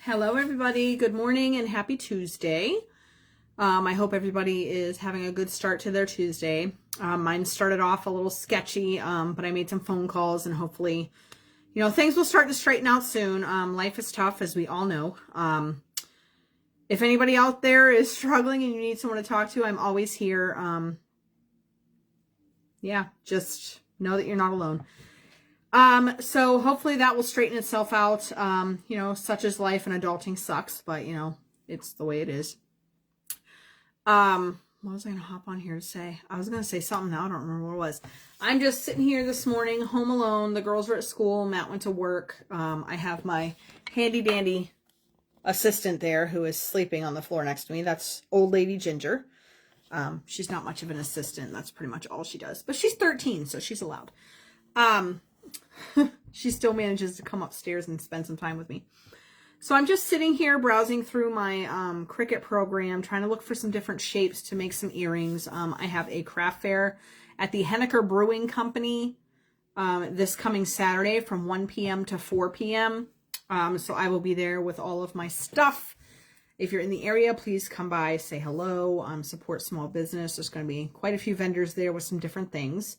Hello, everybody. Good morning and happy Tuesday. I hope everybody is having a good start to their Tuesday. Mine started off a little sketchy, but I made some phone calls and hopefully, things will start to straighten out soon. Life is tough, as we all know. If anybody out there is struggling and you need someone to talk to, I'm always here. Just know that you're not alone. So hopefully that will straighten itself out. Such is life, and adulting sucks, but it's the way it is. What was I gonna hop on here to say? I was gonna say something now. I don't remember what it was. I'm just sitting here this morning, home alone. The girls are at school. Matt went to work. I have my handy dandy assistant there who is sleeping on the floor next to me. That's old lady Ginger. She's not much of an assistant. That's pretty much all she does, but she's 13, so she's allowed. She still manages to come upstairs and spend some time with me. So I'm just sitting here browsing through my Cricut program, trying to look for some different shapes to make some earrings. I have a craft fair at the Henniker Brewing Company this coming Saturday from 1 p.m. to 4 p.m. So I will be there with all of my stuff. If you're in the area, please come by, say hello, support small business. There's going to be quite a few vendors there with some different things.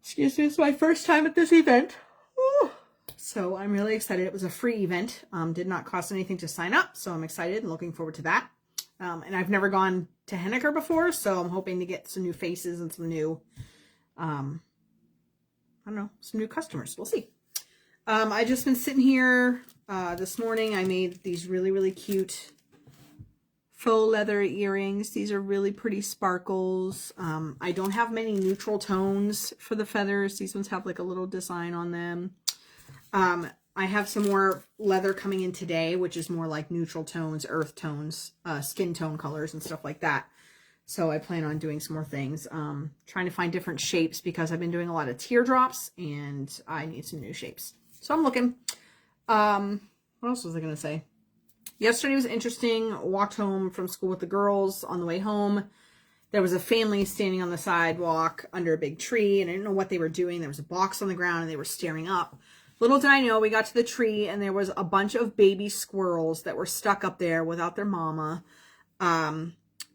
Excuse me, it's my first time at this event. Ooh. So I'm really excited. It was a free event. Did not cost anything to sign up, so I'm excited and looking forward to that. And I've never gone to Henniker before, so I'm hoping to get some new faces and some new, some new customers. We'll see. I just been sitting here this morning. I made these really, really cute faux leather earrings. These are really pretty sparkles. I don't have many neutral tones for the feathers. These ones have like a little design on them. I have some more leather coming in today, which is more like neutral tones, earth tones, skin tone colors and stuff like that. So I plan on doing some more things. Trying to find different shapes because I've been doing a lot of teardrops and I need some new shapes. So I'm looking. What else was I going to say? Yesterday was interesting. Walked home from school with the girls. On the way home, there was a family standing on the sidewalk under a big tree, and I didn't know what they were doing. There was a box on the ground, and they were staring up. Little did I know, we got to the tree, and there was a bunch of baby squirrels that were stuck up there without their mama.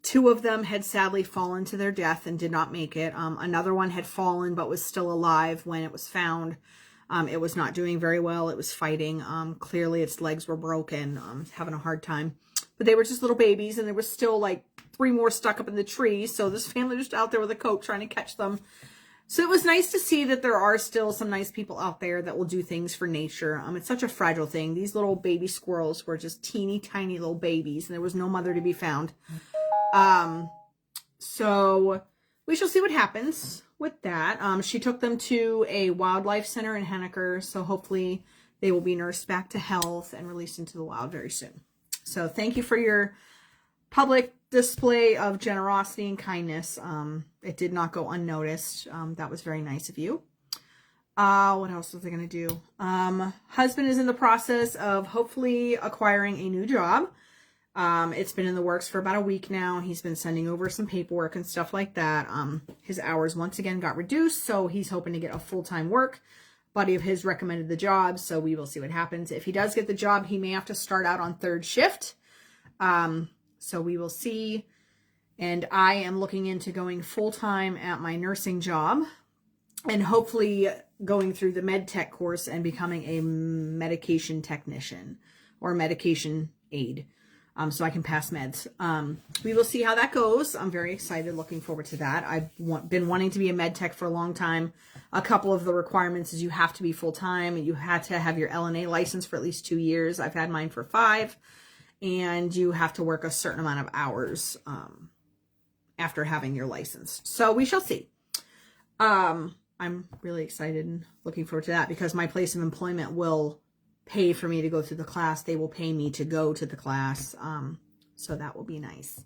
Two of them had sadly fallen to their death and did not make it. Another one had fallen but was still alive when it was found. It was not doing very well. It was fighting. Clearly its legs were broken, having a hard time. But they were just little babies, and there was still like 3 more stuck up in the tree. So this family was just out there with a coat trying to catch them. So it was nice to see that there are still some nice people out there that will do things for nature. It's such a fragile thing. These little baby squirrels were just teeny tiny little babies, and there was no mother to be found. So we shall see what happens with that. She took them to a wildlife center in Henniker, so hopefully they will be nursed back to health and released into the wild very soon. So thank you for your public display of generosity and kindness. It did not go unnoticed. That was very nice of you. What else was I going to do? Husband is in the process of hopefully acquiring a new job. It's been in the works for about a week now. He's been sending over some paperwork and stuff like that. His hours once again got reduced, so he's hoping to get a full-time work. Buddy of his recommended the job, so we will see what happens. If he does get the job, he may have to start out on 3rd shift. So we will see. And I am looking into going full-time at my nursing job and hopefully going through the med tech course and becoming a medication technician or medication aide. So I can pass meds. We will see how that goes. I'm very excited, looking forward to that. I've been wanting to be a med tech for a long time. A couple of the requirements is you have to be full-time. You had to have your LNA license for at least 2 years. I've had mine for 5. And you have to work a certain amount of hours after having your license. So we shall see. I'm really excited and looking forward to that because my place of employment will pay for me to go through the class. They will pay me to go to the class. So that will be nice.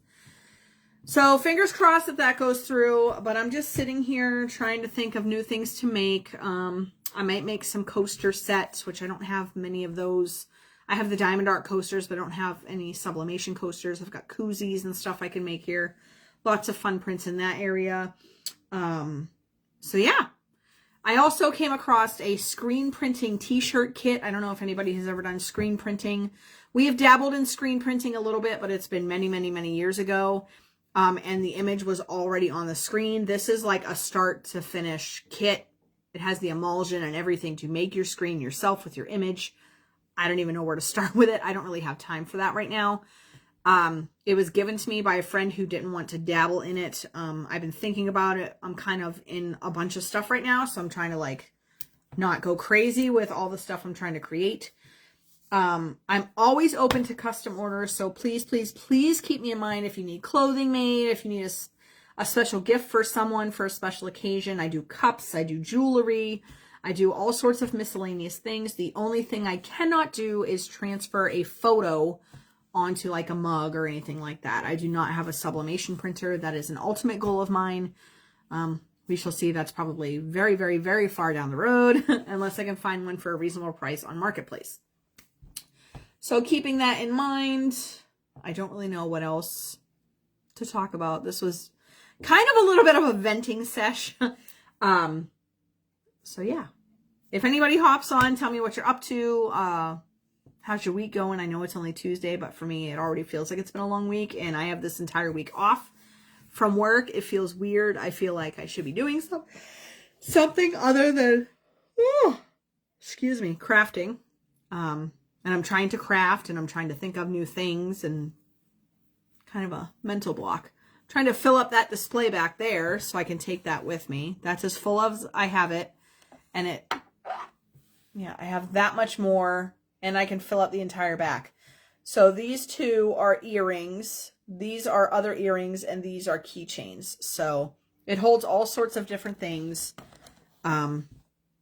So fingers crossed that that goes through, but I'm just sitting here trying to think of new things to make. I might make some coaster sets, which I don't have many of those. I have the Diamond Art coasters, but I don't have any sublimation coasters. I've got koozies and stuff I can make here. Lots of fun prints in that area. So yeah, I also came across a screen printing t-shirt kit. I don't know if anybody has ever done screen printing. We have dabbled in screen printing a little bit, but it's been many, many, many years ago. And the image was already on the screen. This is like a start to finish kit. It has the emulsion and everything to make your screen yourself with your image. I don't even know where to start with it. I don't really have time for that right now. It was given to me by a friend who didn't want to dabble in it. I've been thinking about it. I'm kind of in a bunch of stuff right now, so I'm trying to like not go crazy with all the stuff I'm trying to create. I'm always open to custom orders, so please, please, please keep me in mind if you need clothing made, if you need a special gift for someone for a special occasion. I do cups, I do jewelry, I do all sorts of miscellaneous things. The only thing I cannot do is transfer a photo onto like a mug or anything like that. I do not have a sublimation printer. That is an ultimate goal of mine. We shall see. That's probably very, very, very far down the road unless I can find one for a reasonable price on Marketplace. So keeping that in mind, I don't really know what else to talk about. This was kind of a little bit of a venting sesh. So yeah, if anybody hops on, tell me what you're up to. How's your week going? I know it's only Tuesday, but for me, it already feels like it's been a long week, and I have this entire week off from work. It feels weird. I feel like I should be doing something other than, excuse me, crafting. And I'm trying to craft, and I'm trying to think of new things, and kind of a mental block. I'm trying to fill up that display back there so I can take that with me. That's as full as I have it, and I have that much more. And I can fill up the entire back. So these two are earrings. These are other earrings, and these are keychains. So it holds all sorts of different things. I'm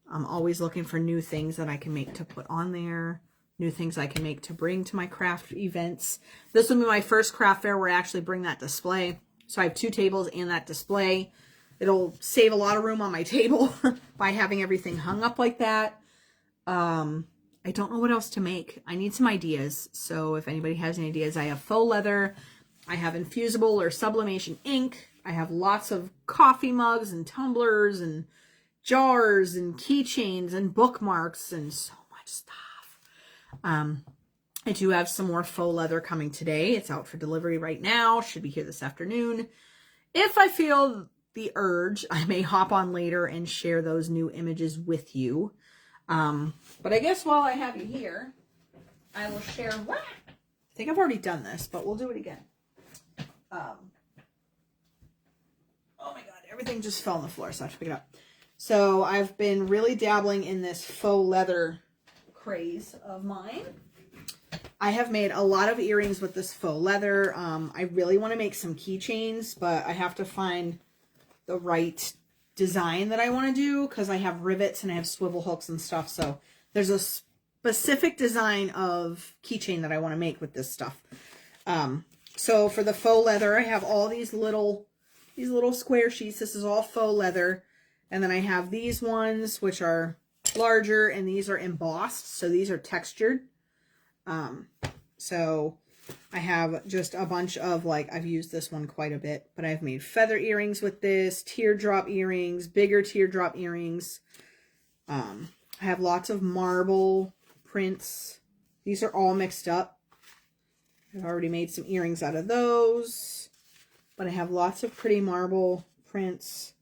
always looking for new things that I can make to put on there. New things I can make to bring to my craft events. This will be my first craft fair where I actually bring that display. So I have 2 tables and that display. It'll save a lot of room on my table by having everything hung up like that. I don't know what else to make. I need some ideas. So if anybody has any ideas, I have faux leather. I have infusible or sublimation ink. I have lots of coffee mugs and tumblers and jars and keychains and bookmarks and so much stuff. I do have some more faux leather coming today. It's out for delivery right now. Should be here this afternoon. If I feel the urge, I may hop on later and share those new images with you. But I guess while I have you here, I will share what? I think I've already done this, but we'll do it again. Oh my God, everything just fell on the floor, so I have to pick it up. So I've been really dabbling in this faux leather craze of mine. I have made a lot of earrings with this faux leather. I really want to make some keychains, but I have to find the right design that I want to do because I have rivets and I have swivel hooks and stuff. So there's a specific design of keychain that I want to make with this stuff. So for the faux leather, I have all these little square sheets. This is all faux leather. And then I have these ones, which are larger, and these are embossed. So these are textured. So I have just a bunch of, like, I've used this one quite a bit, but I've made feather earrings with this, teardrop earrings, bigger teardrop earrings. I have lots of marble prints. These are all mixed up. I've already made some earrings out of those, but I have lots of pretty marble prints.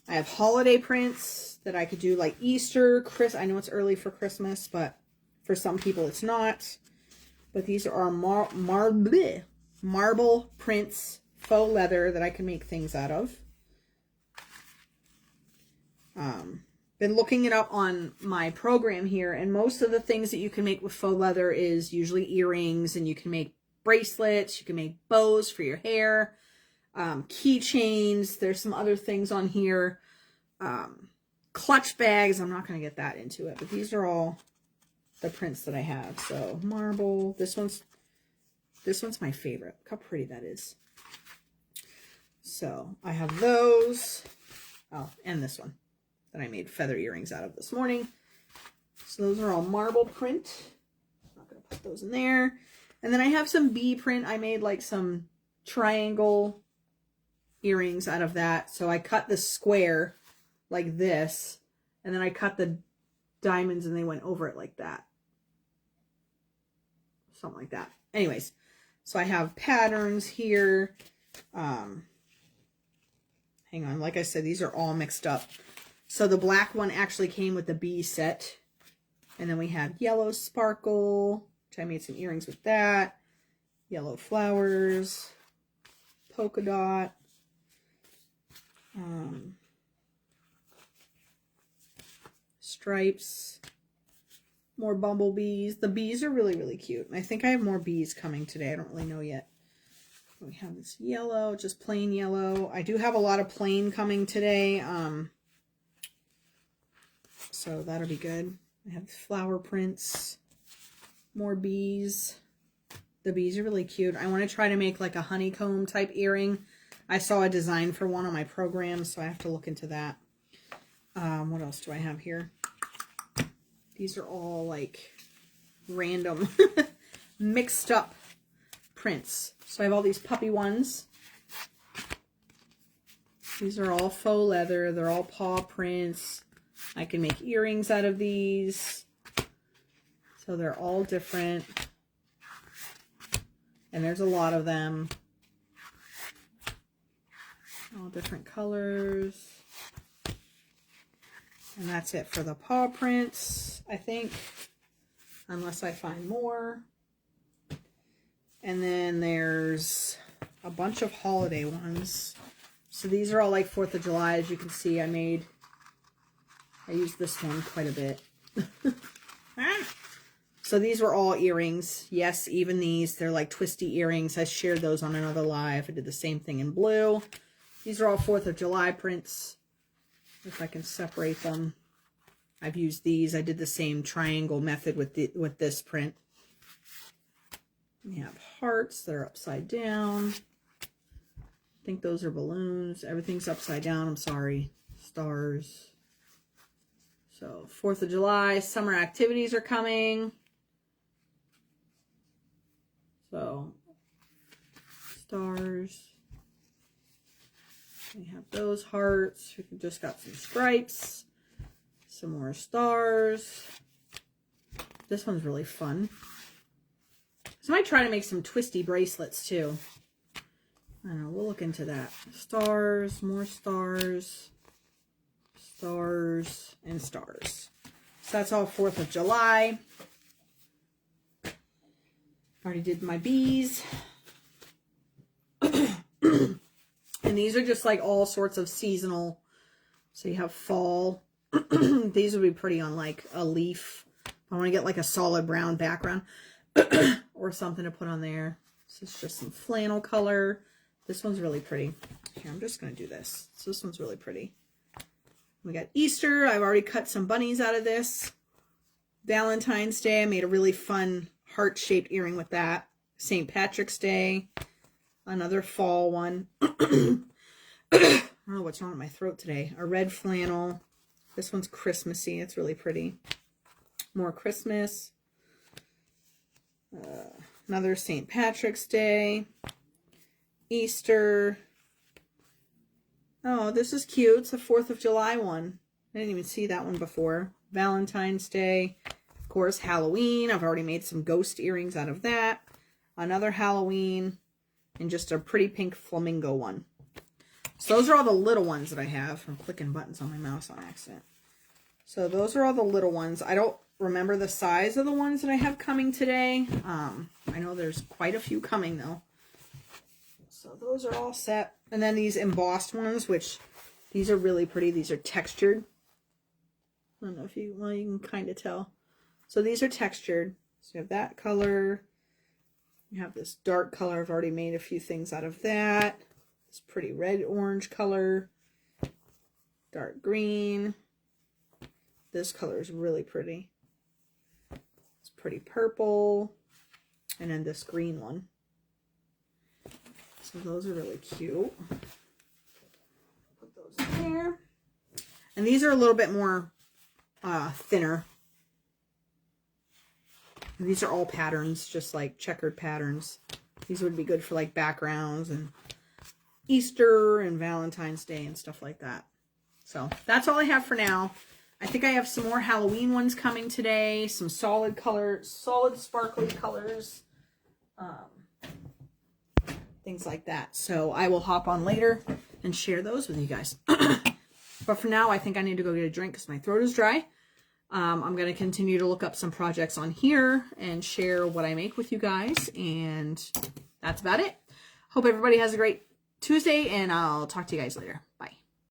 I have holiday prints that I could do, like Easter, I know it's early for Christmas, but for some people it's not. But these are marble prints, faux leather that I can make things out of. Been looking it up on my program here, and most of the things that you can make with faux leather is usually earrings, and you can make bracelets, you can make bows for your hair, keychains. There's some other things on here. Clutch bags. I'm not going to get that into it, but these are all the prints that I have. So marble, this one's my favorite. Look how pretty that is. So I have those. Oh, and this one that I made feather earrings out of this morning. So those are all marble print. I'm not going to put those in there. And then I have some bee print. I made like some triangle earrings out of that. So I cut the square like this, And then I cut the diamonds and they went over it like that. Something like that. Anyways, so I have patterns here. Hang on. Like I said, these are all mixed up. So the black one actually came with the bee set. And then we have yellow sparkle, which I made some earrings with that. Yellow flowers, polka dot. Stripes, more bumblebees. The bees are really, really cute. I think I have more bees coming today. I don't really know yet. We have this yellow, just plain yellow. I do have a lot of plain coming today. So that'll be good. I have flower prints, more bees. The bees are really cute. I want to try to make like a honeycomb type earring. I saw a design for one on my program, so I have to look into that. What else do I have here? These are all like random mixed up prints. So I have all these puppy ones. These are all faux leather. They're all paw prints. I can make earrings out of these. So they're all different. And there's a lot of them. All different colors. And that's it for the paw prints, I think. Unless I find more. And then there's a bunch of holiday ones. So these are all like 4th of July. As you can see, I used this one quite a bit. So these were all earrings. Yes, even these. They're like twisty earrings. I shared those on another live. I did the same thing in blue. These are all 4th of July prints. If I can separate them. I've used these. I did the same triangle method with this print. We have hearts that are upside down. I think those are balloons. Everything's upside down. I'm sorry. Stars. So 4th of July, summer activities are coming. So stars. We have those hearts. We just got some stripes. Some more stars. This one's really fun. So I might try to make some twisty bracelets too. I don't know. We'll look into that. Stars, more stars. Stars and stars. So that's all 4th of July. Already did my bees. And these are just like all sorts of seasonal. So you have fall. These would be pretty on like a leaf. I want to get like a solid brown background or something to put on there. This is just some flannel color. This one's really pretty. Here, I'm just going to do this. So this one's really pretty. We got Easter. I've already cut some bunnies out of this. Valentine's Day. I made a really fun heart-shaped earring with that. St. Patrick's Day. Another fall one. I don't know what's wrong with my throat today. A red flannel. This one's Christmassy. It's really pretty. More Christmas. Another St. Patrick's Day. Easter. Oh, this is cute. It's a 4th of July one. I didn't even see that one before. Valentine's Day. Of course, Halloween. I've already made some ghost earrings out of that. Another Halloween. And just a pretty pink flamingo one. So those are all the little ones that I have. I'm clicking buttons on my mouse on accident. So those are all the little ones. I don't remember the size of the ones that I have coming today. I know there's quite a few coming though. So those are all set. And then these embossed ones, which these are really pretty. These are textured. I don't know if you, well, you can kind of tell. So these are textured. So you have that color. You have this dark color. I've already made a few things out of that. This pretty red-orange color. Dark green. This color is really pretty. It's pretty purple. And then this green one. So those are really cute. Put those in there. And these are a little bit more thinner. These are all patterns, just like checkered patterns. These would be good for like backgrounds and Easter and Valentine's Day and stuff like that. So that's all I have for now. I think I have some more Halloween ones coming today. Some solid sparkly colors. Things like that. So I will hop on later and share those with you guys. But for now, I think I need to go get a drink because my throat is dry. I'm going to continue to look up some projects on here and share what I make with you guys. And that's about it. Hope everybody has a great Tuesday, and I'll talk to you guys later.